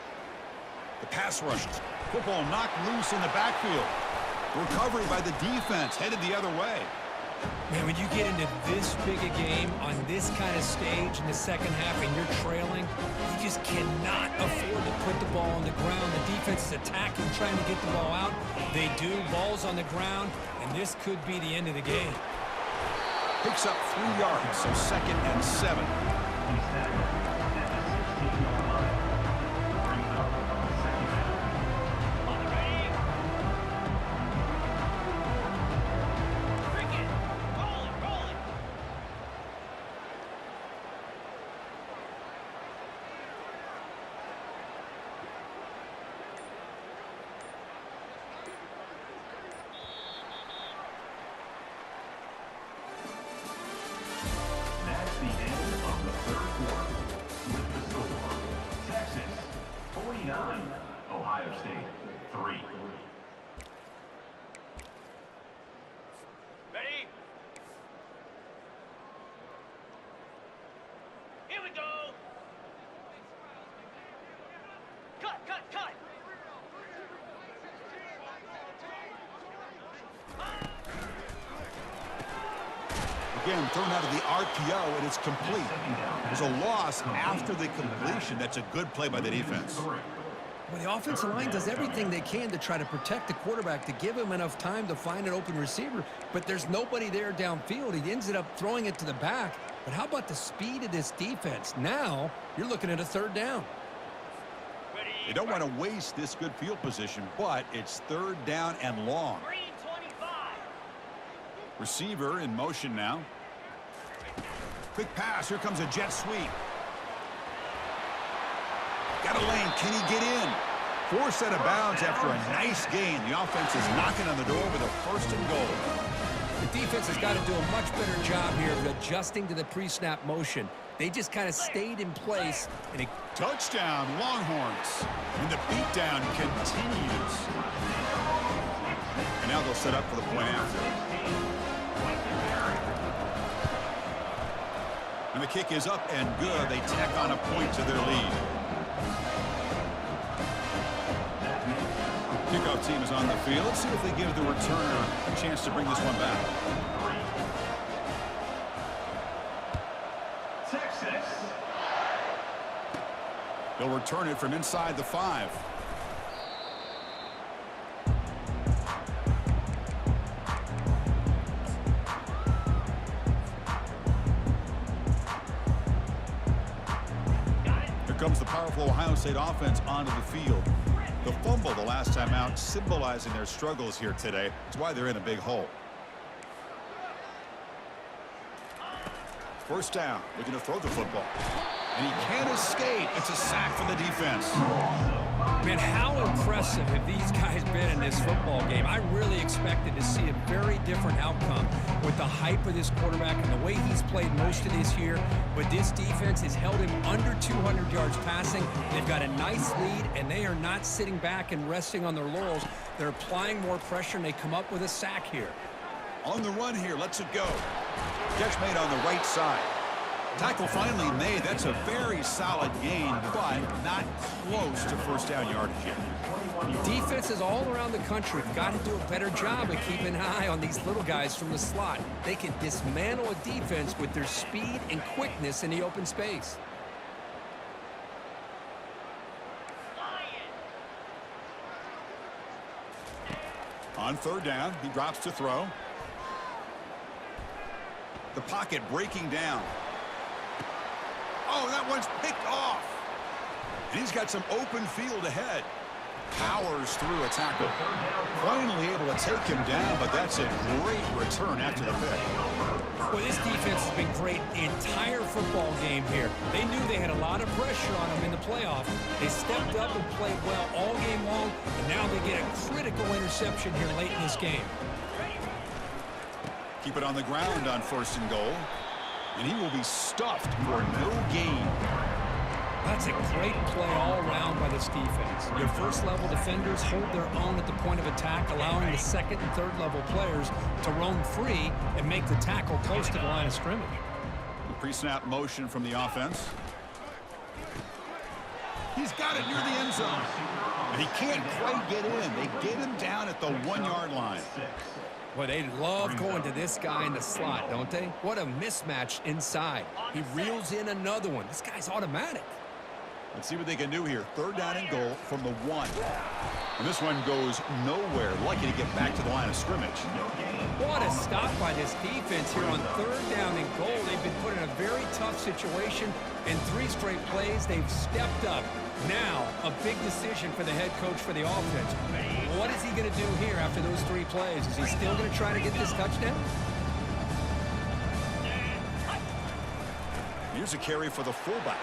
The pass rush. Football knocked loose in the backfield. Recovery by the defense, headed the other way. Man, when you get into this big a game on this kind of stage in the 2nd half and you're trailing, you just cannot afford to put the ball on the ground. The defense is attacking, trying to get the ball out. They do. Ball's on the ground, and this could be the end of the game. Picks up 3 yards, so 2nd and 7. He's tackled at the 16-yard line. Brings up 2nd down. On the ready. Bring it. Roll it, roll it. That's the end of the 3rd quarter. With the score, Texas 49, Ohio State 3. Ready? Here we go. Cut, cut, cut. Again, thrown out of the RPO, and it's complete. There's a loss after the completion. That's a good play by the defense. Well, the offensive line does everything they can to try to protect the quarterback, to give him enough time to find an open receiver, but there's nobody there downfield. He ends up throwing it to the back. But how about the speed of this defense? Now you're looking at a 3rd down. Ready. They don't want to waste this good field position, but it's 3rd down and long. Green 25. Receiver in motion now. Quick pass. Here comes a jet sweep. Got a lane. Can he get in? Forced out of bounds after a nice gain. The offense is knocking on the door with a 1st and goal. The defense has got to do a much better job here of adjusting to the pre-snap motion. They just kind of stayed in place. And Touchdown, Longhorns. And the beatdown continues. And now they'll set up for the point after. And the kick is up and good. They tack on a point to their lead. Kickoff team is on the field. Let's see if they give the returner a chance to bring this one back. Texas. They'll return it from inside the 5. Here comes the powerful Ohio State offense onto the field. The fumble the last time out, symbolizing their struggles here today. That's why they're in a big hole. First down, looking to throw the football. And he can't escape. It's a sack for the defense. Man, how impressive have these guys been in this football game? I really expected to see a very different outcome with the hype of this quarterback and the way he's played most of this year. But this defense has held him under 200 yards passing. They've got a nice lead, and they are not sitting back and resting on their laurels. They're applying more pressure, and they come up with a sack here. On the run here, lets it go. Catch made on the right side. Tackle finally made. That's a very solid gain, but not close to first down yardage yet. Defenses all around the country have got to do a better job of keeping an eye on these little guys from the slot. They can dismantle a defense with their speed and quickness in the open space. On third down, he drops to throw. The pocket breaking down. Oh, that one's picked off. And he's got some open field ahead. Powers through a tackle. Finally able to take him down, but that's a great return after the pick. Well, this defense has been great the entire football game here. They knew they had a lot of pressure on them in the playoff. They stepped up and played well all game long, and now they get a critical interception here late in this game. Keep it on the ground on first and goal. And he will be stuffed for no gain. That's a great play all around by this defense. Your first-level defenders hold their own at the point of attack, allowing the second and third-level players to roam free and make the tackle close to the line of scrimmage. The pre-snap motion from the offense. He's got it near the end zone. And he can't quite get in. They get him down at the 1-yard line. Well, they love going to this guy in the slot, don't they? What a mismatch inside. He reels in another one. This guy's automatic. Let's see what they can do here. Third down and goal from the 1. And this one goes nowhere. Lucky to get back to the line of scrimmage. What a stop by this defense here on third down and goal. They've been put in a very tough situation. In 3 straight plays, they've stepped up. Now, a big decision for the head coach for the offense. What is he going to do here after those 3 plays? Is he still going to try to get this touchdown? Here's a carry for the fullback.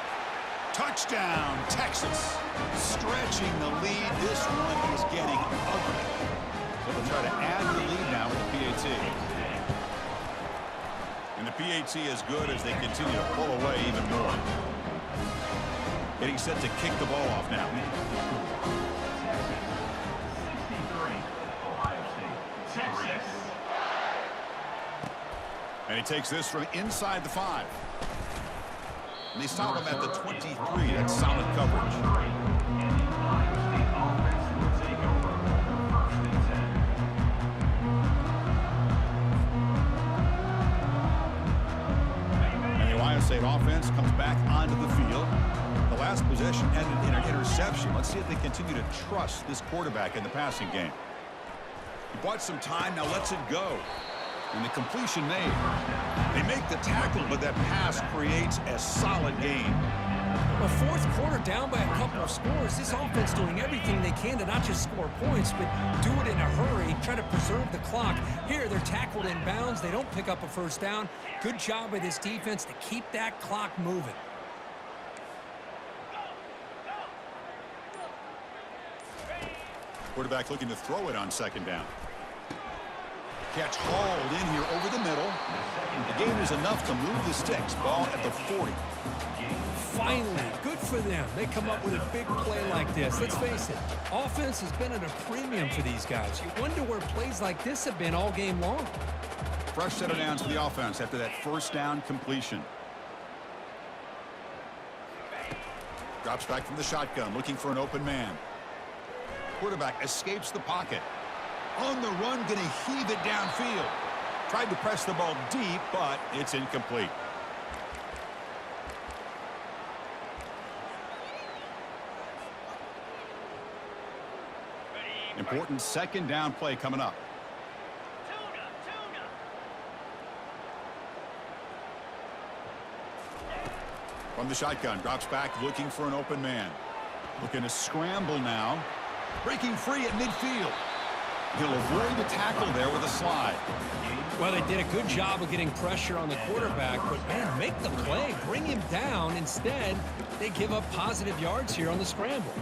Touchdown, Texas. Stretching the lead. This one is getting ugly. So they'll try to add to the lead now with the PAT. And the PAT is good as they continue to pull away even more. Getting set to kick the ball off now. And he takes this from inside the 5. And they stop him at the 23. That's solid coverage. And the Ohio State offense comes back onto the field. The last possession ended in an interception. Let's see if they continue to trust this quarterback in the passing game. He bought some time, now lets it go. And the completion made. They make the tackle, but that pass creates a solid gain. Well, fourth quarter down by a couple of scores. This offense doing everything they can to not just score points, but do it in a hurry, try to preserve the clock. Here, they're tackled in bounds. They don't pick up a first down. Good job by this defense to keep that clock moving. Quarterback looking to throw it on second down. Catch hauled in here over the middle. The gain is enough to move the sticks. Ball at the 40. Finally, good for them. They come up with a big play like this. Let's face it, offense has been at a premium for these guys. You wonder where plays like this have been all game long. Fresh set of downs for the offense after that first down completion. Drops back from the shotgun, looking for an open man. Quarterback escapes the pocket. On the run, going to heave it downfield. Tried to press the ball deep, but it's incomplete. Important second down play coming up. From the shotgun, drops back, looking for an open man. Looking to scramble now. Breaking free at midfield. He'll avoid the tackle there with a slide. Well, they did a good job of getting pressure on the quarterback, but, man, make the play. Bring him down. Instead, they give up positive yards here on the scramble.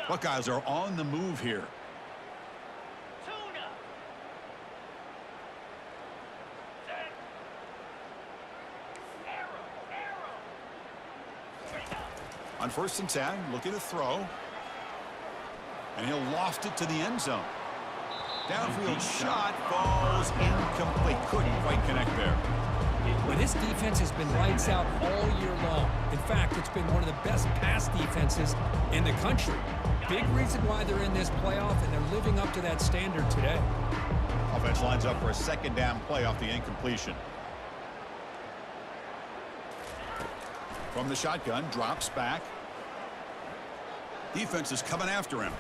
Buckeyes are on the move here. Tuna. Set. Arrow. Ready, go. On 1st and 10, looking to throw. And he'll loft it to the end zone. Downfield shot falls incomplete. Couldn't quite connect there. Well, this defense has been lights out all year long. In fact, it's been one of the best pass defenses in the country. Big reason why they're in this playoff, and they're living up to that standard today. Offense lines up for a 2nd down play off the incompletion. From the shotgun, drops back. Defense is coming after him.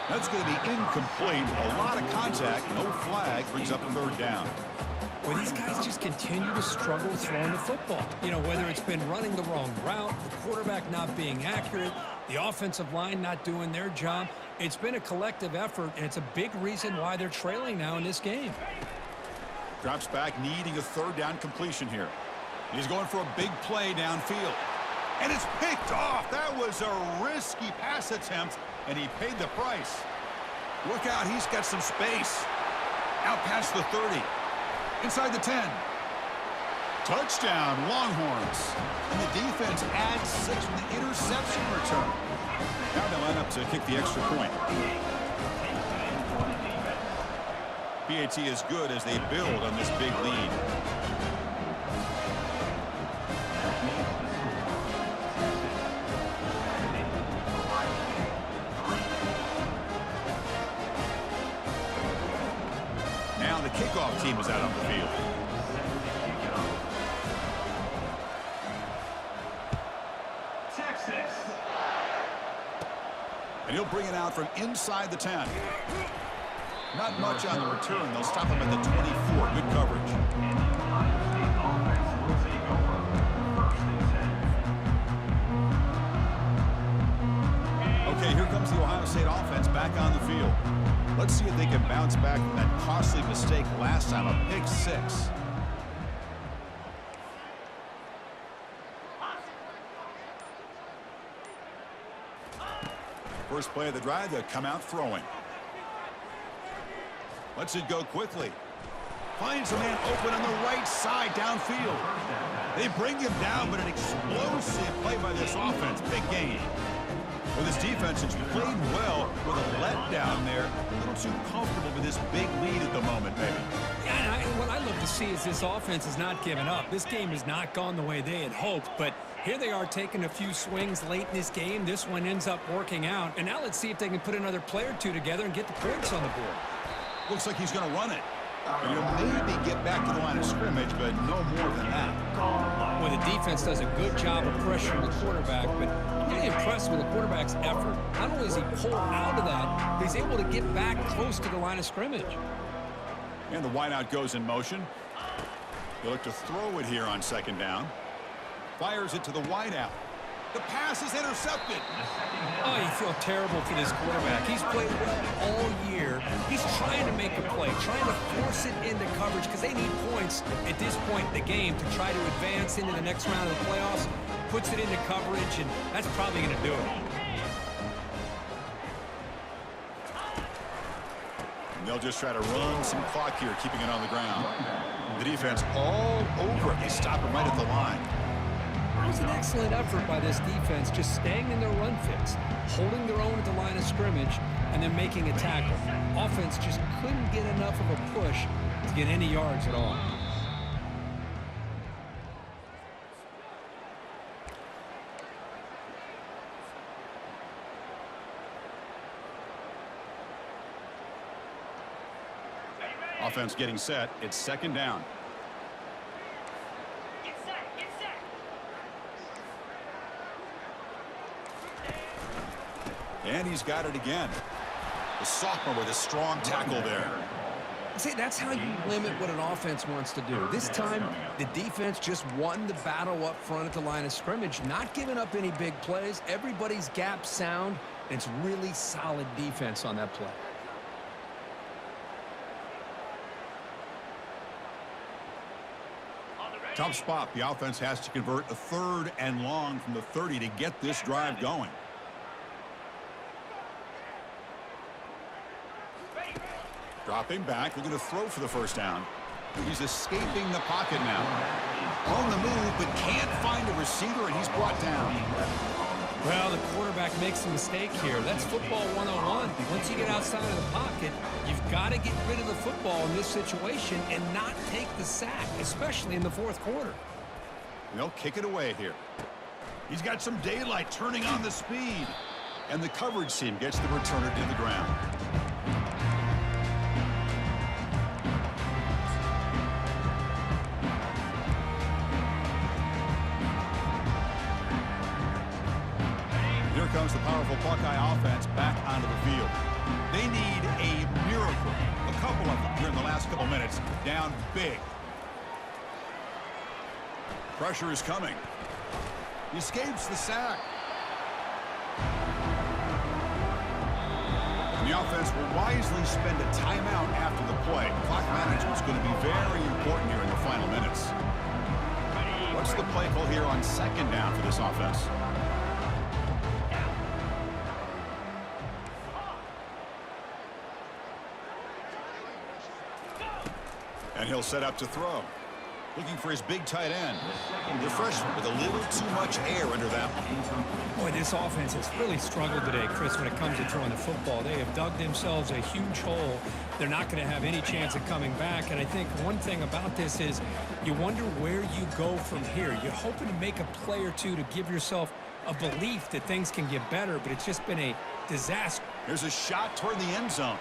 That's going to be incomplete. A lot of contact, no flag, brings up 3rd down. Well, these guys just continue to struggle throwing the football. You know, whether it's been running the wrong route, the quarterback not being accurate, the offensive line not doing their job. It's been a collective effort, and it's a big reason why they're trailing now in this game. Drops back, needing a 3rd down completion here. He's going for a big play downfield. And it's picked off. That was a risky pass attempt, and he paid the price. Look out, he's got some space. Out past the 30. Inside the 10. Touchdown, Longhorns. And the defense adds 6 with the interception return. Now they line up to kick the extra point. PAT is good as they build on this big lead. Now the kickoff team is out on the field. Texas. And he'll bring it out from inside the 10. Not much on the return. They'll stop him at the 24. Good coverage. And the Ohio State offense will take over 1st and 10. Okay, here comes the Ohio State offense back on the field. Let's see if they can bounce back from that costly mistake last time, a pick 6. First play of the drive, they'll come out throwing. Lets it go quickly. Finds a man open on the right side downfield. They bring him down, but an explosive play by this offense. Big gain. Well, this defense has played well with a letdown there. A little too comfortable with this big lead at the moment, maybe. Yeah, and what I love to see is this offense is not giving up. This game has not gone the way they had hoped, but here they are taking a few swings late in this game. This one ends up working out, and now let's see if they can put another play or two together and get the points on the board. Looks like he's going to run it. And he'll maybe get back to the line of scrimmage, but no more than that. Well, the defense does a good job of pressuring the quarterback, but I'm really impressed with the quarterback's effort. Not only is he pulled out of that, he's able to get back close to the line of scrimmage. And the wideout goes in motion. He'll look to throw it here on 2nd down. Fires it to the wideout. The pass is intercepted. Oh, you feel terrible for this quarterback. He's played well all year. He's trying to make a play, trying to force it into coverage because they need points at this point in the game to try to advance into the next round of the playoffs. Puts it into coverage, and that's probably going to do it. And they'll just try to run some clock here, keeping it on the ground. The defense all over it. They stop him right at the line. It was an excellent effort by this defense, just staying in their run fits, holding their own at the line of scrimmage, and then making a tackle. Offense just couldn't get enough of a push to get any yards at all. Offense getting set. It's 2nd down. Get set, get set. And he's got it again. The sophomore with a strong tackle there. See, that's how you limit what an offense wants to do. This time, the defense just won the battle up front at the line of scrimmage, not giving up any big plays. Everybody's gap sound, and it's really solid defense on that play. Tough spot. The offense has to convert a 3rd and long from the 30 to get this drive going. Dropping back, looking to throw for the first down. He's escaping the pocket now. On the move, but can't find a receiver, and he's brought down. Well, the quarterback makes a mistake here. That's football 101. Once you get outside of the pocket, you've got to get rid of the football in this situation and not take the sack, especially in the 4th quarter. They'll kick it away here. He's got some daylight turning on the speed. And the coverage team gets the returner to the ground. Here comes the powerful Buckeye offense back onto the field. They need a miracle. A couple of them here in the last couple minutes. Down big. Pressure is coming. He escapes the sack. And the offense will wisely spend a timeout after the play. Clock management is going to be very important here in the final minutes. What's the play call here on 2nd down for this offense? And he'll set up to throw. Looking for his big tight end. The freshman with a little too much air under that one. Boy, this offense has really struggled today, Chris, when it comes to throwing the football. They have dug themselves a huge hole. They're not going to have any chance of coming back. And I think one thing about this is you wonder where you go from here. You're hoping to make a play or two to give yourself a belief that things can get better, but it's just been a disaster. Here's a shot toward the end zone.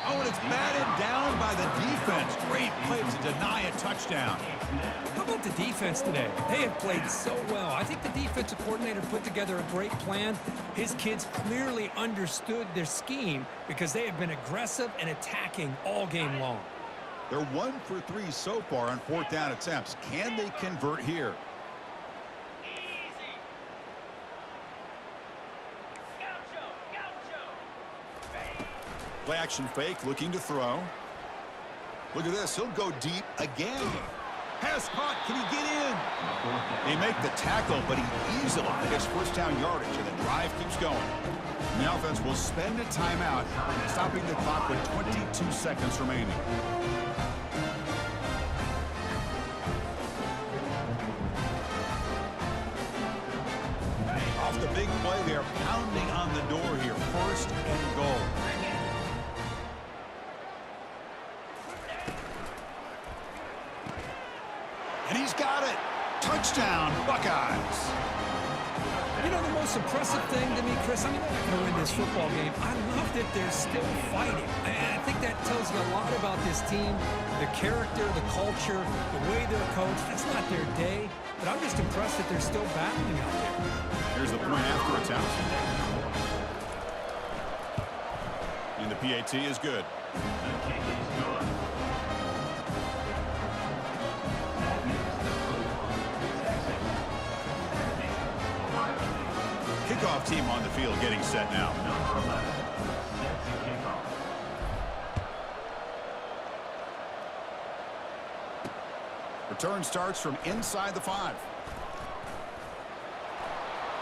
Oh, and it's batted down by the defense. Great play to deny a touchdown. How about the defense today? They have played so well. I think the defensive coordinator put together a great plan. His kids clearly understood their scheme because they have been aggressive and attacking all game long. They're 1 for 3 so far on 4th down attempts. Can they convert here? Play action fake, looking to throw. Look at this. He'll go deep again. Pass caught. Can he get in? They make the tackle, but he easily gets 1st down yardage, and the drive keeps going. And the offense will spend a timeout, stopping the clock with 22 seconds remaining. Off the big play, they are pounding on the door here. 1st and goal. And he's got it. Touchdown, Buckeyes. You know, the most impressive thing to me, Chris, I mean, they're not going to win this football game. I love that they're still fighting. And I think that tells you a lot about this team, the character, the culture, the way they're coached. That's not their day, but I'm just impressed that they're still battling out there. Here's the point after attempt. And the PAT is good. The kick is good. Kickoff team on the field getting set now. Number 11, set to kick off. Return starts from inside the 5.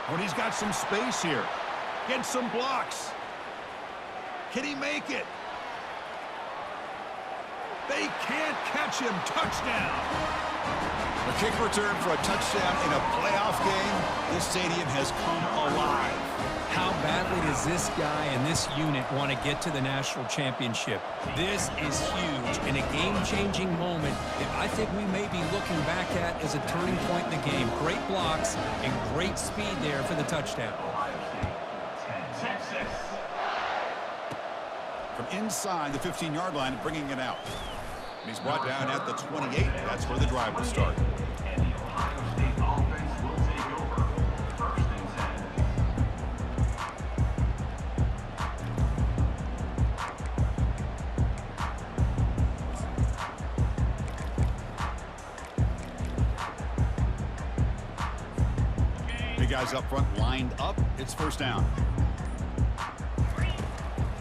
Oh, and he's got some space here. Gets some blocks. Can he make it? They can't catch him. Touchdown. A kick return for a touchdown in a playoff game. This stadium has come alive. How badly does this guy and this unit want to get to the national championship? This is huge and a game-changing moment that I think we may be looking back at as a turning point in the game. Great blocks and great speed there for the touchdown. Ohio State, 10, Texas. From inside the 15-yard line, bringing it out. And he's brought down at the 28. That's where the drive will start. And the Ohio State offense will take over. 1st and 10. guys up front lined up. It's first down.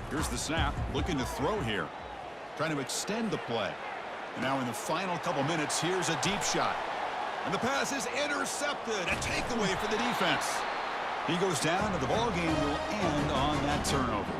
Here's the snap. Looking to throw here. Trying to extend the play. And now in the final couple minutes, here's a deep shot. And the pass is intercepted. A takeaway for the defense. He goes down, and the ball game will end on that turnover.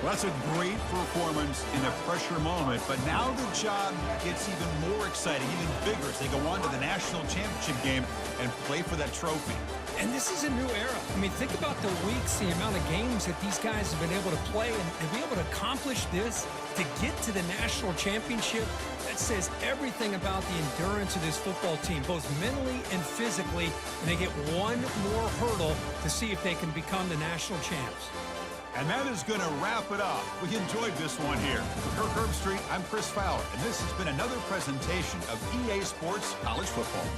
Well, that's a great performance in a pressure moment, but now the job gets even more exciting, even bigger as they go on to the national championship game and play for that trophy. And this is a new era. I mean, think about the weeks, the amount of games that these guys have been able to play and be able to accomplish this, to get to the national championship. That says everything about the endurance of this football team, both mentally and physically. And they get one more hurdle to see if they can become the national champs. And that is going to wrap it up. We enjoyed this one here. For Kirk Herbstreit, I'm Chris Fowler, and this has been another presentation of EA Sports College Football.